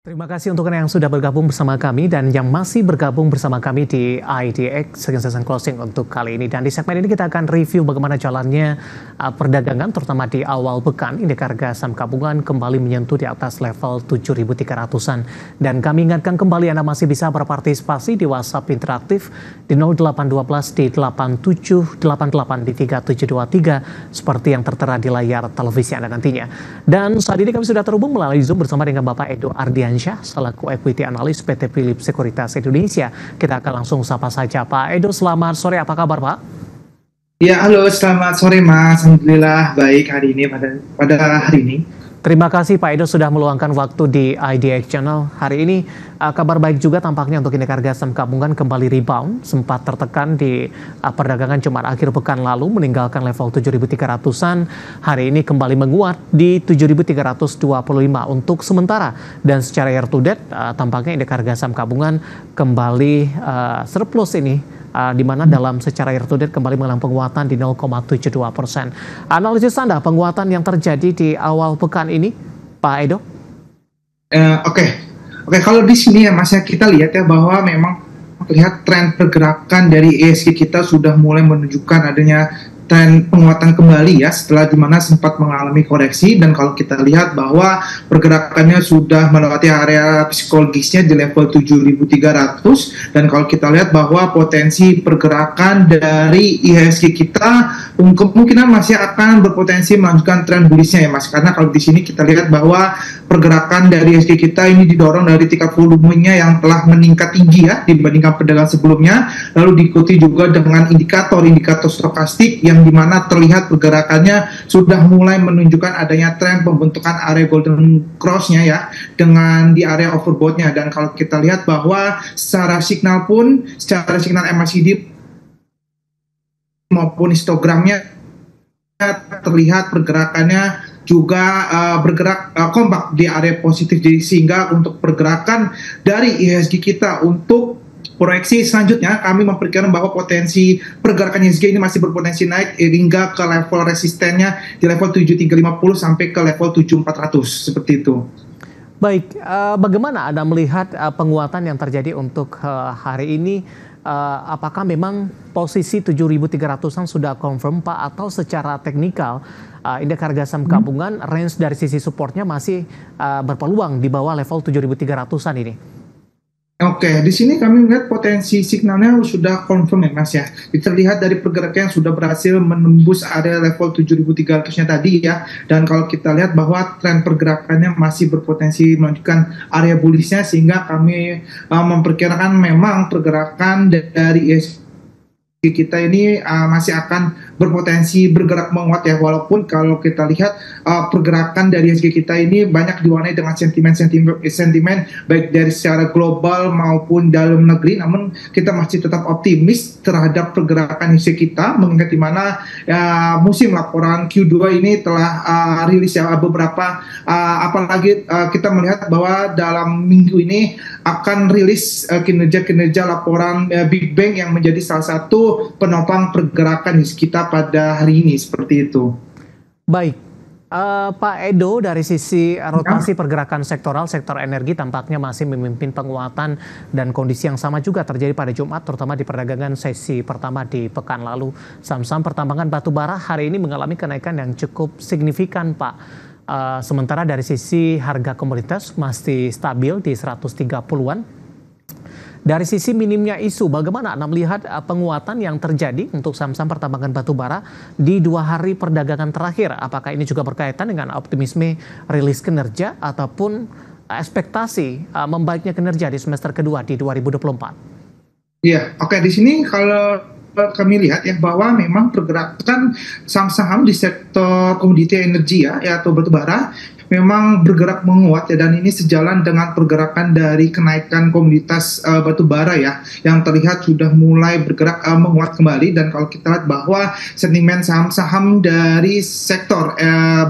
Terima kasih untuk yang sudah bergabung bersama kami dan yang masih bergabung bersama kami di IDX Session Closing untuk kali ini. Dan di segmen ini kita akan review bagaimana jalannya perdagangan terutama di awal pekan. Indeks harga saham gabungan kembali menyentuh di atas level 7.300-an. Dan kami ingatkan kembali Anda masih bisa berpartisipasi di WhatsApp interaktif di 0812 di 8788 di 3723 seperti yang tertera di layar televisi Anda nantinya. Dan saat ini kami sudah terhubung melalui Zoom bersama dengan Bapak Edo Ardiansyah selaku Equity Analyst PT Philips Sekuritas Indonesia. Kita akan langsung sapa saja Pak Edo. Selamat sore, apa kabar Pak? Ya, halo, selamat sore Mas. Alhamdulillah baik hari ini pada hari ini. Terima kasih Pak Edo sudah meluangkan waktu di IDX Channel. Hari ini kabar baik juga tampaknya untuk indeks harga saham gabungan kembali rebound. Sempat tertekan di perdagangan Jumat akhir pekan lalu meninggalkan level 7.300-an. Hari ini kembali menguat di 7.325 untuk sementara. Dan secara year to date tampaknya indeks harga saham gabungan kembali surplus ini. Di mana dalam secara year to date kembali mengalami penguatan di 0,72%. Analisis Anda penguatan yang terjadi di awal pekan ini, Pak Edo? Oke, kalau di sini ya Mas, kita lihat ya bahwa memang terlihat tren pergerakan dari IHSG kita sudah mulai menunjukkan adanya tren penguatan kembali ya setelah dimana sempat mengalami koreksi. Dan kalau kita lihat bahwa pergerakannya sudah melewati area psikologisnya di level 7.300, dan kalau kita lihat bahwa potensi pergerakan dari IHSG kita kemungkinan masih akan berpotensi melanjutkan tren bullishnya ya Mas, karena kalau di sini kita lihat bahwa pergerakan dari IHSG kita ini didorong dari tingkat volumenya yang telah meningkat tinggi ya dibandingkan perdagangan sebelumnya, lalu diikuti juga dengan indikator stokastik yang dimana terlihat pergerakannya sudah mulai menunjukkan adanya tren pembentukan area golden cross-nya ya dengan di area overbought-nya. Dan kalau kita lihat bahwa secara signal MACD maupun histogramnya terlihat pergerakannya juga bergerak kompak di area positif. Jadi sehingga untuk pergerakan dari IHSG kita untuk proyeksi selanjutnya kami memperkirakan bahwa potensi pergerakan IHSG ini masih berpotensi naik hingga ke level resistennya di level 7350 sampai ke level 7400 seperti itu. Baik, bagaimana Anda melihat penguatan yang terjadi untuk hari ini? Apakah memang posisi 7.300-an sudah confirm Pak, atau secara teknikal indeks harga saham gabungan range dari sisi supportnya masih berpeluang di bawah level 7.300-an ini? Oke, di sini kami melihat potensi signalnya sudah confirm ya Mas ya. Terlihat dari pergerakan yang sudah berhasil menembus area level 7.300-nya tadi ya. Dan kalau kita lihat bahwa tren pergerakannya masih berpotensi menunjukkan area bullishnya, sehingga kami memperkirakan memang pergerakan dari IHSG kita ini masih akan berpotensi bergerak menguat ya, walaupun kalau kita lihat pergerakan dari IHSG kita ini banyak diwarnai dengan sentimen baik dari secara global maupun dalam negeri, namun kita masih tetap optimis terhadap pergerakan IHSG kita, mengingat di mana musim laporan Q2 ini telah rilis ya beberapa apalagi kita melihat bahwa dalam minggu ini akan rilis kinerja laporan Big Bang yang menjadi salah satu penopang pergerakan kita pada hari ini, seperti itu. Baik, Pak Edo, dari sisi rotasi pergerakan sektor energi tampaknya masih memimpin penguatan, dan kondisi yang sama juga terjadi pada Jumat, terutama di perdagangan sesi pertama di pekan lalu. Saham-saham pertambangan batubara hari ini mengalami kenaikan yang cukup signifikan Pak. Sementara dari sisi harga komoditas masih stabil di 130-an. Dari sisi minimnya isu, bagaimana Anda melihat penguatan yang terjadi untuk saham-saham pertambangan batubara di 2 hari perdagangan terakhir? Apakah ini juga berkaitan dengan optimisme rilis kinerja ataupun ekspektasi membaiknya kinerja di semester kedua di 2024? Iya, oke, di sini kalau kami lihat ya bahwa memang pergerakan saham-saham di sektor komoditi energi ya atau batubara memang bergerak menguat ya, dan ini sejalan dengan pergerakan dari kenaikan komoditas batubara ya yang terlihat sudah mulai bergerak menguat kembali. Dan kalau kita lihat bahwa sentimen saham-saham dari sektor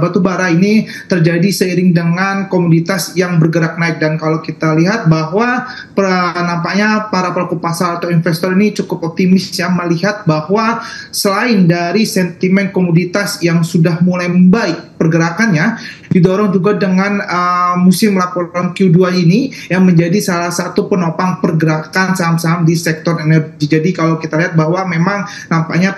batubara ini terjadi seiring dengan komoditas yang bergerak naik. Dan kalau kita lihat bahwa nampaknya para pelaku pasar atau investor ini cukup optimis ya melihat bahwa selain dari sentimen komoditas yang sudah mulai membaik pergerakannya didorong juga dengan musim laporan Q2 ini yang menjadi salah satu penopang pergerakan saham-saham di sektor energi. Jadi kalau kita lihat bahwa memang nampaknya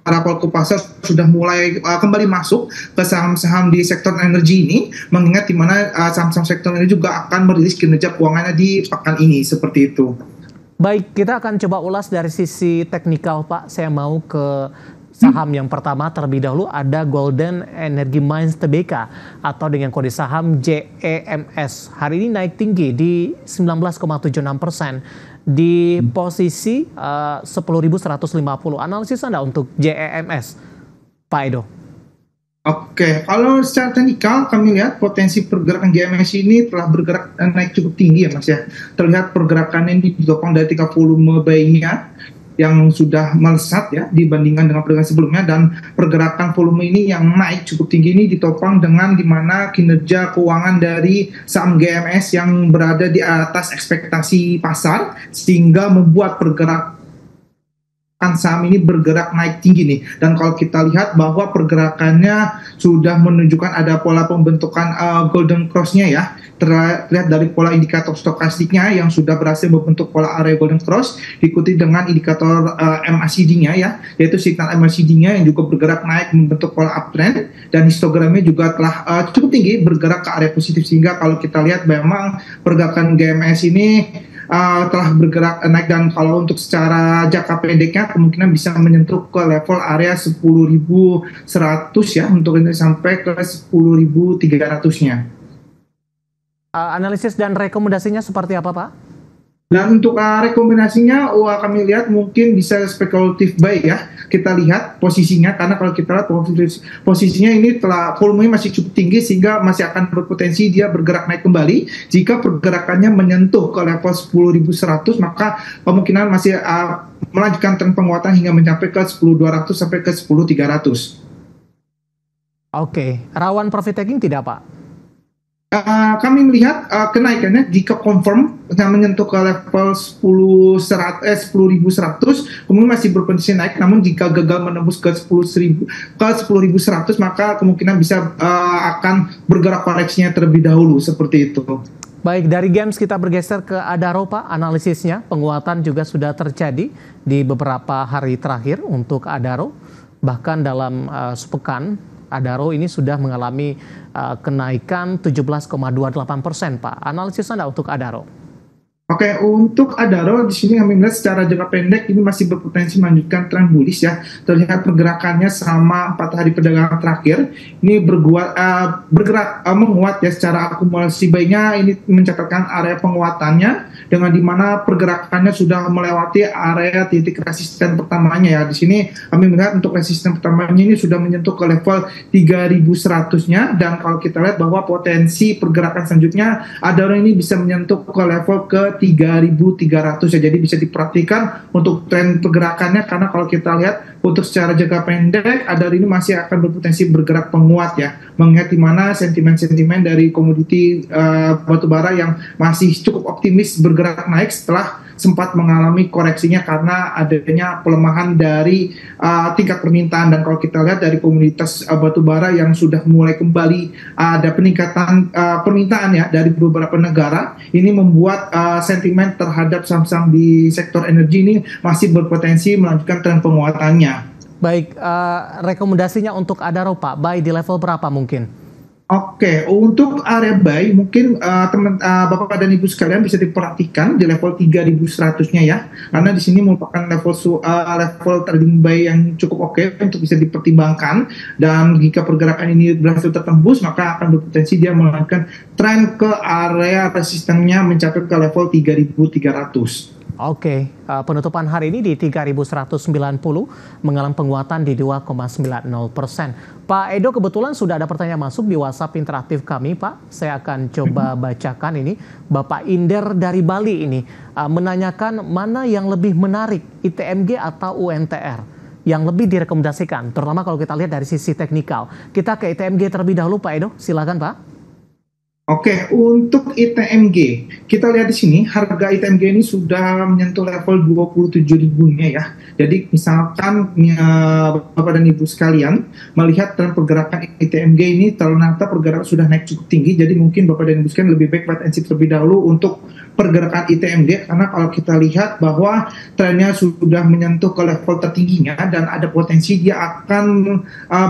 para pelaku pasar sudah mulai kembali masuk ke saham-saham di sektor energi ini, mengingat di mana saham-saham sektor ini juga akan merilis kinerja keuangannya di pekan ini, seperti itu. Baik, kita akan coba ulas dari sisi teknikal, Pak. Saya mau ke saham yang pertama terlebih dahulu, ada Golden Energy Mines Tbk atau dengan kode saham JEMS. Hari ini naik tinggi di 19,76%. Di posisi 10.150. Analisis Anda untuk JEMS, Pak Edo. Oke, kalau secara teknikal kami lihat potensi pergerakan GMS ini telah bergerak naik cukup tinggi ya Mas ya. Terlihat pergerakannya ini ditopang dari 3 volume buy-nya yang sudah melesat ya dibandingkan dengan pergerakan sebelumnya, dan pergerakan volume ini yang naik cukup tinggi ini ditopang dengan dimana kinerja keuangan dari saham GMS yang berada di atas ekspektasi pasar sehingga membuat pergerakan saham ini bergerak naik tinggi nih. Dan kalau kita lihat bahwa pergerakannya sudah menunjukkan ada pola pembentukan golden cross-nya ya, terlihat dari pola indikator stokastiknya yang sudah berhasil membentuk pola area golden cross, diikuti dengan indikator MACD-nya ya, yaitu signal MACD-nya yang juga bergerak naik membentuk pola uptrend, dan histogramnya juga telah cukup tinggi bergerak ke area positif, sehingga kalau kita lihat memang pergerakan GMS ini telah bergerak naik, dan kalau untuk secara jangka pendeknya kemungkinan bisa menyentuh ke level area 10.100 ya, untuk ini sampai ke 10.300-nya. Analisis dan rekomendasinya seperti apa, Pak? Dan untuk rekomendasinya, kami lihat mungkin bisa spekulatif buy ya. Kita lihat posisinya, karena kalau kita lihat posisinya ini telah volumenya masih cukup tinggi sehingga masih akan berpotensi dia bergerak naik kembali. Jika pergerakannya menyentuh ke level 10.100, maka kemungkinan masih melanjutkan tren penguatan hingga mencapai ke 10.200 sampai ke 10.300. Oke, rawan profit taking tidak, Pak? Kami melihat kenaikannya jika confirm menyentuh ke level 10.100, kemudian masih berpotensi naik. Namun jika gagal menembus ke 10.100, maka kemungkinan bisa akan bergerak koreksinya terlebih dahulu, seperti itu. Baik, dari GEMS kita bergeser ke Adaro, Pak. Analisisnya penguatan juga sudah terjadi di beberapa hari terakhir untuk Adaro. Bahkan dalam sepekan Adaro ini sudah mengalami kenaikan 17,28%, Pak. Analisis Anda untuk Adaro? Oke, untuk Adaro di sini kami melihat secara jangka pendek ini masih berpotensi melanjutkan tren bullish ya. Terlihat pergerakannya selama 4 hari perdagangan terakhir ini bergerak menguat ya, secara akumulasi buy-nya ini mencatatkan area penguatannya, dengan dimana pergerakannya sudah melewati area titik resisten pertamanya ya. Di sini kami melihat untuk resisten pertamanya ini sudah menyentuh ke level 3.100-nya, dan kalau kita lihat bahwa potensi pergerakan selanjutnya Adaro ini bisa menyentuh ke level ke 3.300 ya. Jadi bisa diperhatikan untuk tren pergerakannya, karena kalau kita lihat untuk secara jangka pendek Adaro ini masih akan berpotensi bergerak penguat ya, mengingat di mana sentimen-sentimen dari komoditi batubara yang masih cukup optimis bergerak naik setelah sempat mengalami koreksinya karena adanya pelemahan dari tingkat permintaan. Dan kalau kita lihat dari komoditas batubara yang sudah mulai kembali ada peningkatan permintaan ya dari beberapa negara, ini membuat sentimen terhadap saham-saham di sektor energi ini masih berpotensi melanjutkan tren penguatannya. Baik, rekomendasinya untuk Adaro, Pak, buy di level berapa mungkin? Oke, untuk area buy mungkin Bapak dan Ibu sekalian bisa diperhatikan di level 3.100-nya ya, karena di sini merupakan level trading buy yang cukup oke untuk bisa dipertimbangkan, dan jika pergerakan ini berhasil tertembus maka akan berpotensi dia melanjutkan tren ke area resistennya mencapai ke level 3.300. Oke, penutupan hari ini di 3.190 mengalami penguatan di 2,90%. Pak Edo, kebetulan sudah ada pertanyaan masuk di WhatsApp interaktif kami, Pak. Saya akan coba bacakan ini. Bapak Inder dari Bali ini menanyakan mana yang lebih menarik, ITMG atau UNTR? Yang lebih direkomendasikan, terutama kalau kita lihat dari sisi teknikal. Kita ke ITMG terlebih dahulu, Pak Edo. Silakan, Pak. Oke, untuk ITMG, kita lihat di sini harga ITMG ini sudah menyentuh level 27.000-nya ya. Jadi misalkan Bapak dan Ibu sekalian melihat tren pergerakan ITMG ini ternyata pergerakan sudah naik cukup tinggi, jadi mungkin Bapak dan Ibu sekalian lebih baik wait and see terlebih dahulu untuk pergerakan ITMG, karena kalau kita lihat bahwa trennya sudah menyentuh ke level tertingginya dan ada potensi dia akan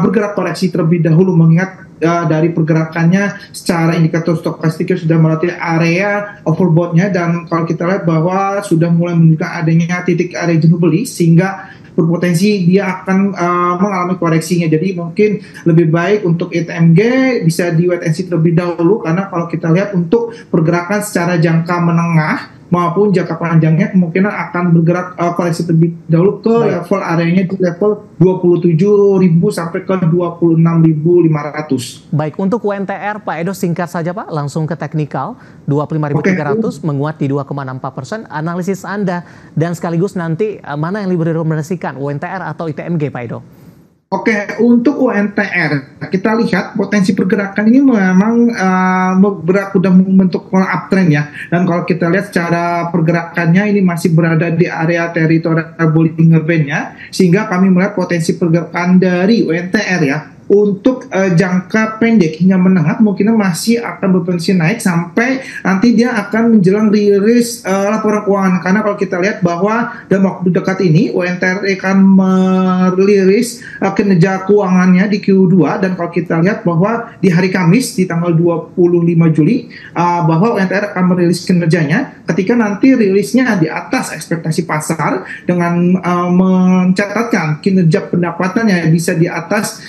bergerak koreksi terlebih dahulu, mengingat dari pergerakannya secara indikator stokastiknya sudah melalui area overbought-nya, dan kalau kita lihat bahwa sudah mulai menunjukkan adanya titik area jenuh beli sehingga berpotensi dia akan mengalami koreksinya. Jadi mungkin lebih baik untuk ITMG bisa di wait and see terlebih dahulu, karena kalau kita lihat untuk pergerakan secara jangka menengah maupun jangka panjangnya kemungkinan akan bergerak koreksi terlebih dahulu ke level areanya di level 27.000 sampai ke 26.500. Baik, untuk UNTR Pak Edo singkat saja Pak, langsung ke teknikal 25.300 menguat di 2,64%. Analisis Anda dan sekaligus nanti mana yang lebih direkomendasikan, UNTR atau ITMG Pak Edo? Oke, untuk UNTR kita lihat potensi pergerakan ini memang bergerak sudah membentuk uptrend ya. Dan kalau kita lihat secara pergerakannya ini masih berada di area teritorial Bollinger Band-nya, sehingga kami melihat potensi pergerakan dari UNTR ya untuk jangka pendek hingga menengah kemungkinan masih akan berpotensi naik sampai nanti dia akan menjelang rilis laporan keuangan. Karena kalau kita lihat bahwa dalam waktu dekat ini UNTR akan merilis kinerja keuangannya di Q2, dan kalau kita lihat bahwa di hari Kamis di tanggal 25 Juli bahwa UNTR akan merilis kinerjanya, ketika nanti rilisnya di atas ekspektasi pasar dengan mencatatkan kinerja pendapatannya bisa di atas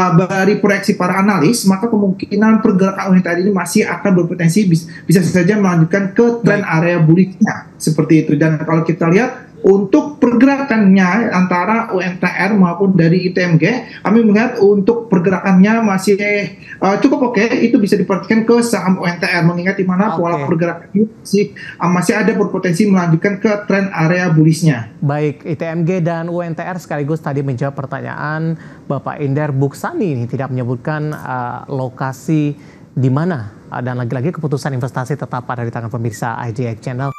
dari proyeksi para analis, maka kemungkinan pergerakan UNTR ini masih akan berpotensi bisa saja melanjutkan ke tren area bullishnya seperti itu. Dan kalau kita lihat untuk pergerakannya antara UNTR maupun dari ITMG, kami melihat untuk pergerakannya masih cukup oke. Itu bisa diperhatikan ke saham UNTR, mengingat di mana pola pergerakan ini masih ada berpotensi melanjutkan ke tren area bullishnya. Baik, ITMG dan UNTR sekaligus tadi menjawab pertanyaan Bapak Inder Buksani ini, tidak menyebutkan lokasi di mana, dan lagi-lagi keputusan investasi tetap ada di tangan pemirsa IDX Channel.